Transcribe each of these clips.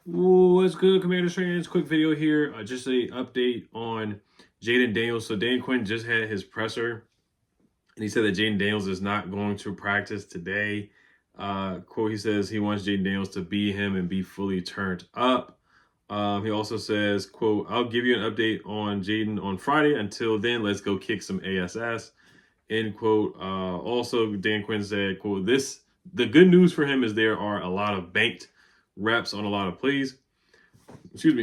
What's good, Commanders fans? Quick video here. Just a update on Jayden Daniels. So Dan Quinn just had his presser, and he said that Jayden Daniels is not going to practice today. Quote, he says he wants Jayden Daniels to be him and be fully turned up. He also says, quote, I'll give you an update on Jayden on Friday. Until then, let's go kick some ASS. End quote. Also, Dan Quinn said, quote, the good news for him is there are a lot of banked reps on a lot of plays.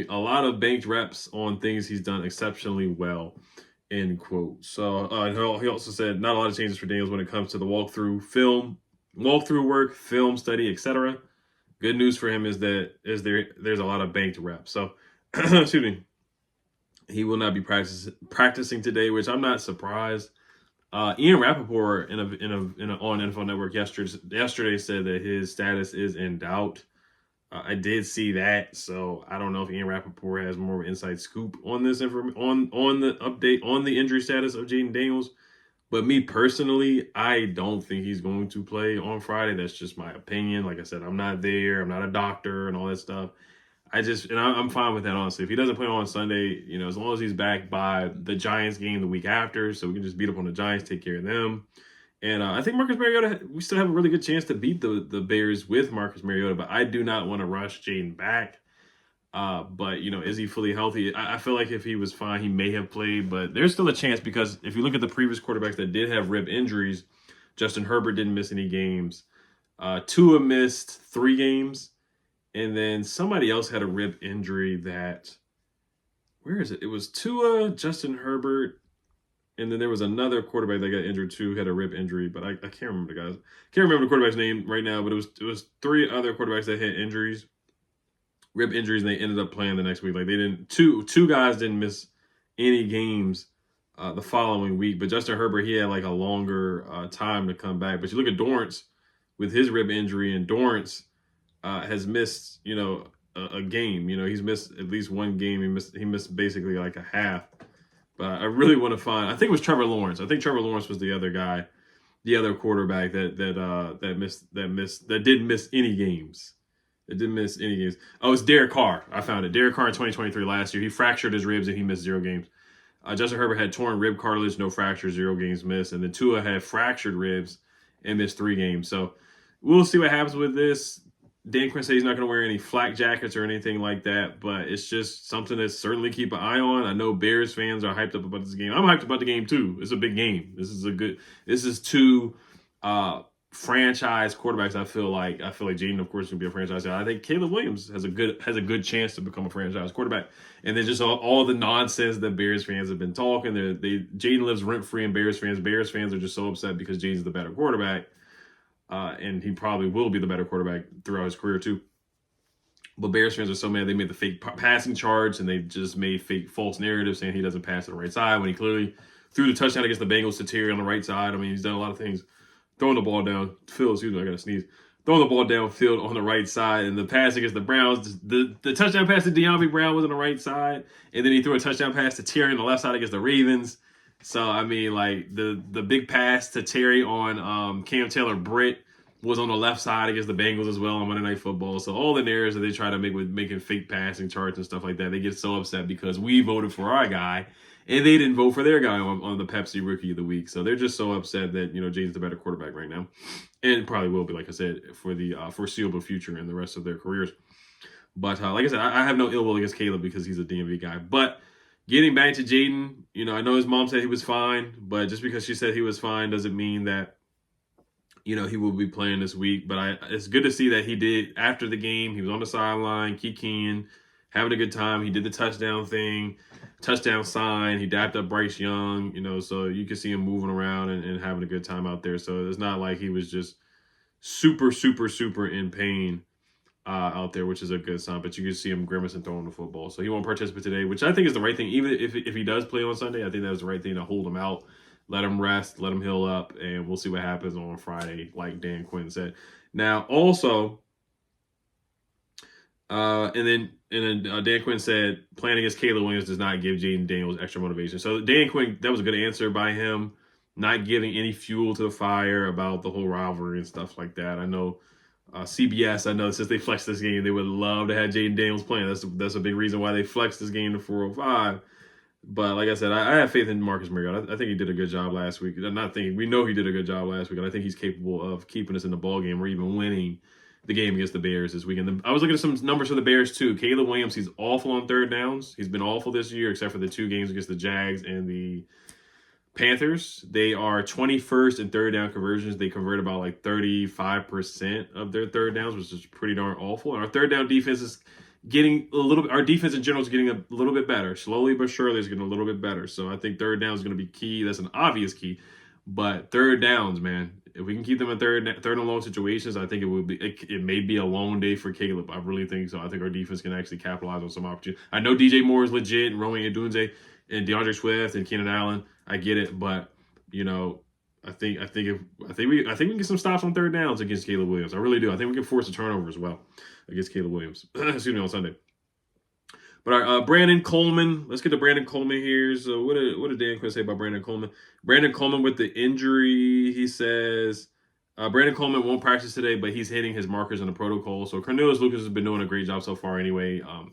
A lot of banked reps on things he's done exceptionally well, end quote. So he also said not a lot of changes for Daniels when it comes to the walkthrough work, film study, etc. Good news for him is there's a lot of banked reps. So excuse me, he will not be practicing today, which I'm not surprised. Ian Rappaport on NFL Network yesterday said that his status is in doubt. I did see that, so I don't know if Ian Rappaport has more of an inside scoop on this on the update on the injury status of Jayden Daniels. But me personally, I don't think he's going to play on Friday. That's just my opinion. Like I said, I'm not there. I'm not a doctor and all that stuff. I'm fine with that, honestly. If he doesn't play on Sunday, as long as he's back by the Giants game the week after, so we can just beat up on the Giants, take care of them. And I think Marcus Mariota, we still have a really good chance to beat the Bears with Marcus Mariota, but I do not want to rush Jayden back. But, is he fully healthy? I feel like if he was fine, he may have played, but there's still a chance because if you look at the previous quarterbacks that did have rib injuries, Justin Herbert didn't miss any games. Tua missed 3 games. And then somebody else had a rib injury that, where is it? It was Tua, Justin Herbert, and then there was another quarterback that got injured too, had a rib injury, but I can't remember the guys. Can't remember the quarterback's name right now, but it was 3 other quarterbacks that had injuries, rib injuries, and they ended up playing the next week. Like they didn't two guys didn't miss any games the following week, but Justin Herbert, he had like a longer time to come back. But you look at Dorrance with his rib injury, and Dorrance has missed a game. He's missed at least one game. He missed basically like a half. But I really want to find. I think it was Trevor Lawrence. I think Trevor Lawrence was the other guy, the other quarterback that didn't miss any games. It didn't miss any games. Oh, it's Derek Carr. I found it. Derek Carr in 2023 last year. He fractured his ribs and he missed 0 games. Justin Herbert had torn rib cartilage, no fractures, 0 games missed. And then Tua had fractured ribs and missed 3 games. So we'll see what happens with this. Dan Quinn said he's not going to wear any flak jackets or anything like that, but it's just something to certainly keep an eye on. I know Bears fans are hyped up about this game. I'm hyped about the game too. It's a big game. This is 2 franchise quarterbacks. I feel like Jayden, of course, is going to be a franchise guy. I think Caleb Williams has a good chance to become a franchise quarterback. And then just all the nonsense that Bears fans have been talking. Jayden lives rent free in Bears fans. Bears fans are just so upset because Jayden's the better quarterback. And he probably will be the better quarterback throughout his career too. But Bears fans are so mad they made the fake passing charts and they just made fake false narratives saying he doesn't pass to the right side when he clearly threw the touchdown against the Bengals to Terry on the right side. I mean, he's done a lot of things. Throwing the ball down, excuse me, I gotta sneeze. Throwing the ball downfield on the right side, and the pass against the Browns, the touchdown pass to De'Ami Brown was on the right side, and then he threw a touchdown pass to Terry on the left side against the Ravens. So, I mean, like, the big pass to Terry on Cam Taylor-Britt was on the left side against the Bengals as well on Monday Night Football. So all the narratives that they try to make with making fake passing charts and stuff like that, they get so upset because we voted for our guy, and they didn't vote for their guy on the Pepsi Rookie of the Week. So they're just so upset that, Jayden's the better quarterback right now. And probably will be, like I said, for the foreseeable future and the rest of their careers. But like I said, I have no ill will against Caleb because he's a DMV guy. But getting back to Jayden, I know his mom said he was fine, but just because she said he was fine doesn't mean that, he will be playing this week. But it's good to see that he did, after the game, he was on the sideline, kicking, having a good time. He did the touchdown thing, touchdown sign. He dapped up Bryce Young, so you can see him moving around and having a good time out there. So it's not like he was just super, super, super in pain out there, which is a good sign. But you can see him grimacing throwing the football. So he won't participate today, which I think is the right thing. Even if he does play on Sunday, I think that was the right thing to hold him out, let him rest, let him heal up, and we'll see what happens on Friday, like Dan Quinn said. Now, also, and then Dan Quinn said playing against Caleb Williams does not give Jayden Daniels extra motivation. So Dan Quinn, that was a good answer by him, not giving any fuel to the fire about the whole rivalry and stuff like that. I know CBS, I know since they flexed this game, they would love to have Jayden Daniels playing. That's a big reason why they flexed this game to 405. But like I said, I have faith in Marcus Mariota. I think he did a good job last week. We know he did a good job last week, and I think he's capable of keeping us in the ball game or even winning the game against the Bears this weekend. I was looking at some numbers for the Bears too. Caleb Williams, he's awful on third downs. He's been awful this year, except for the 2 games against the Jags and the Panthers. They are 21st in third down conversions. They convert about like 35% of their third downs, which is pretty darn awful. And our third down defense is getting a little bit, our defense in general is getting a little bit better. Slowly but surely it's getting a little bit better. So I think third down is going to be key. That's an obvious key. But third downs, man, if we can keep them in third and long situations, I think it may be a long day for Caleb. I really think so. I think our defense can actually capitalize on some opportunities. I know DJ Moore is legit, and Roman Odunze and DeAndre Swift and Keenan Allen. I get it, but I think we can get some stops on third downs against Caleb Williams. I really do. I think we can force a turnover as well against Caleb Williams. Excuse me, on Sunday. But all right, Brandon Coleman. Let's get to Brandon Coleman here. So what did Dan Quinn say about Brandon Coleman? Brandon Coleman with the injury, he says Brandon Coleman won't practice today, but he's hitting his markers in the protocol. So Cornelius Lucas has been doing a great job so far anyway. I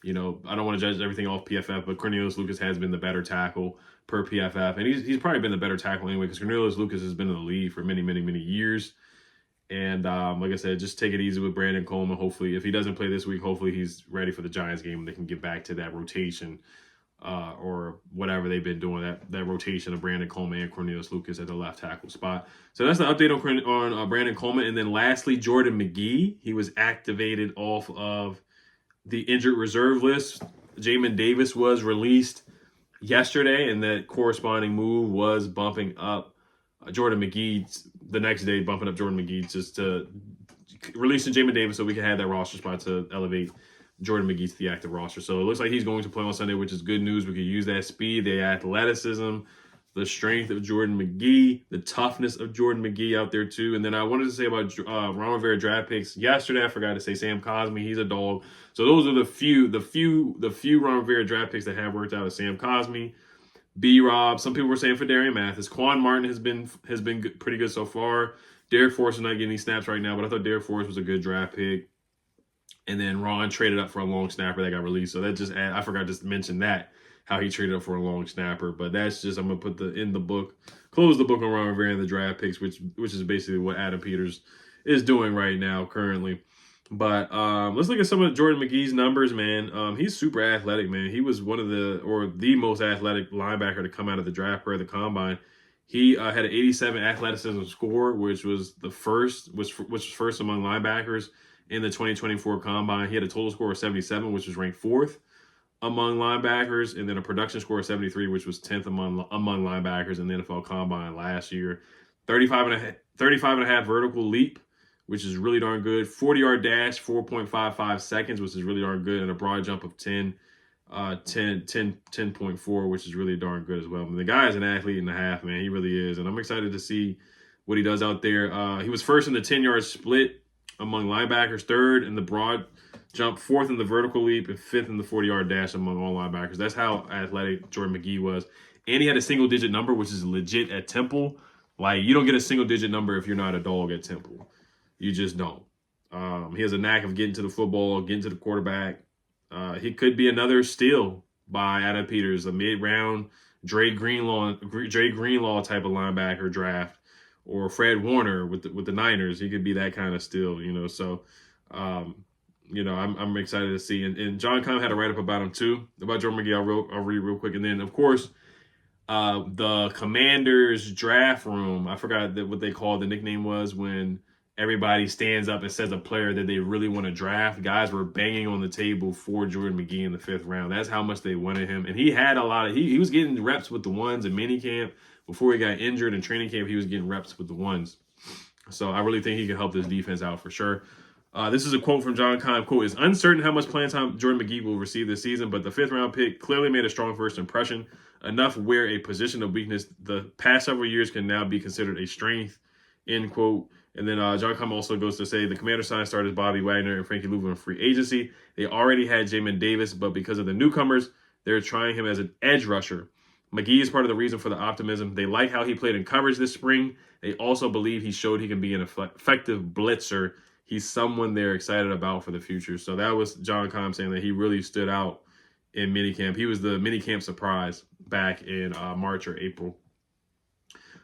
don't want to judge everything off PFF, but Cornelius Lucas has been the better tackle per PFF. And he's probably been the better tackle anyway, because Cornelius Lucas has been in the league for many, many, many years. And like I said, just take it easy with Brandon Coleman. Hopefully, if he doesn't play this week, hopefully he's ready for the Giants game and they can get back to that rotation or whatever they've been doing, that rotation of Brandon Coleman and Cornelius Lucas at the left tackle spot. So that's the update on Brandon Coleman. And then lastly, Jordan McGee. He was activated off of the injured reserve list. Jamin Davis was released yesterday, and that corresponding move was bumping up Jordan McGee the next day, bumping up Jordan McGee just to releasing Jamin Davis so we can have that roster spot to elevate Jordan McGee to the active roster. So it looks like he's going to play on Sunday, which is good news. We could use that speed, the athleticism, the strength of Jordan McGee, the toughness of Jordan McGee out there too. And then I wanted to say about Ron Rivera draft picks yesterday. I forgot to say Sam Cosmi. He's a dog. So those are the few Ron Rivera draft picks that have worked out. Is Sam Cosmi, B-Rob. Some people were saying for Darian Mathis. Quan Martin has been good, pretty good so far. Derek Forrest is not getting any snaps right now, but I thought Derek Forrest was a good draft pick. And then Ron traded up for a long snapper that got released. So that just I forgot to mention that, how he traded up for a long snapper. But that's just, I'm gonna put close the book on Ron Rivera and the draft picks, which is basically what Adam Peters is doing right now currently. But let's look at some of Jordan McGee's numbers, man. He's super athletic, man. He was one of the most athletic linebacker to come out of the draft per the combine. He had an 87 athleticism score, which was first among linebackers in the 2024 combine. He had a total score of 77, which was ranked 4th among linebackers, and then a production score of 73, which was 10th among linebackers in the NFL combine last year. 35 and a half vertical leap, which is really darn good. 40-yard dash, 4.55 seconds, which is really darn good. And a broad jump of 10.4, which is really darn good as well. I mean, the guy is an athlete and a half, man. He really is. And I'm excited to see what he does out there. He was first in the 10-yard split among linebackers, 3rd in the broad jump, 4th in the vertical leap, and 5th in the 40-yard dash among all linebackers. That's how athletic Jordan McGee was. And he had a single-digit number, which is legit at Temple. Like, you don't get a single-digit number if you're not a dog at Temple. You just don't. He has a knack of getting to the football, getting to the quarterback. He could be another steal by Adam Peters, a mid-round Dre Greenlaw type of linebacker draft, or Fred Warner with the Niners. He could be that kind of steal, So, I'm excited to see. And John Kahn had a write-up about him too, about Jordan McGee. I'll read real quick. And then, of course, the Commanders draft room, I forgot what they called the nickname was when everybody stands up and says a player that they really want to draft. Guys were banging on the table for Jordan McGee in the 5th round. That's how much they wanted him. And he had a lot of, he was getting reps with the ones in minicamp. Before he got injured in training camp, he was getting reps with the ones. So I really think he can help this defense out for sure. This is a quote from John Kahn. Quote, "It's uncertain how much playing time Jordan McGee will receive this season, but the 5th round pick clearly made a strong first impression, enough where a position of weakness the past several years can now be considered a strength," end quote. And then John Kahn also goes to say the Commander signed starters Bobby Wagner and Frankie Louvu in free agency. They already had Jamin Davis, but because of the newcomers, they're trying him as an edge rusher. McGee is part of the reason for the optimism. They like how he played in coverage this spring. They also believe he showed he can be an effective blitzer. he's someone they're excited about for the future. So that was John Comm saying that he really stood out in minicamp. He was the minicamp surprise back in March or April.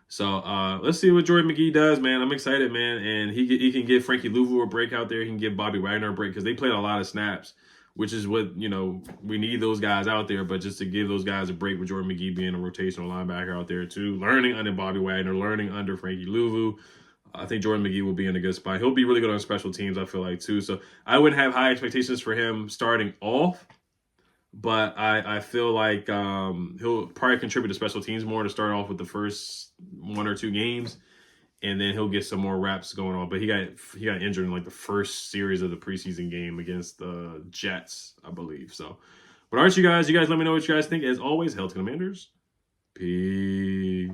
So let's see what Jordan McGee does, man. I'm excited, man. And he can give Frankie Louvu a break out there. He can give Bobby Wagner a break because they played a lot of snaps, which is what, we need those guys out there. But just to give those guys a break with Jordan McGee being a rotational linebacker out there too, learning under Bobby Wagner, learning under Frankie Louvu. I think Jordan McGee will be in a good spot. He'll be really good on special teams, I feel like, too. So I wouldn't have high expectations for him starting off. But I feel like he'll probably contribute to special teams more to start off with the first 1 or 2 games, and then he'll get some more reps going on. But he got injured in like the first series of the preseason game against the Jets, I believe. So, but all right, you guys let me know what you guys think. As always, Hail to Commanders. Peace.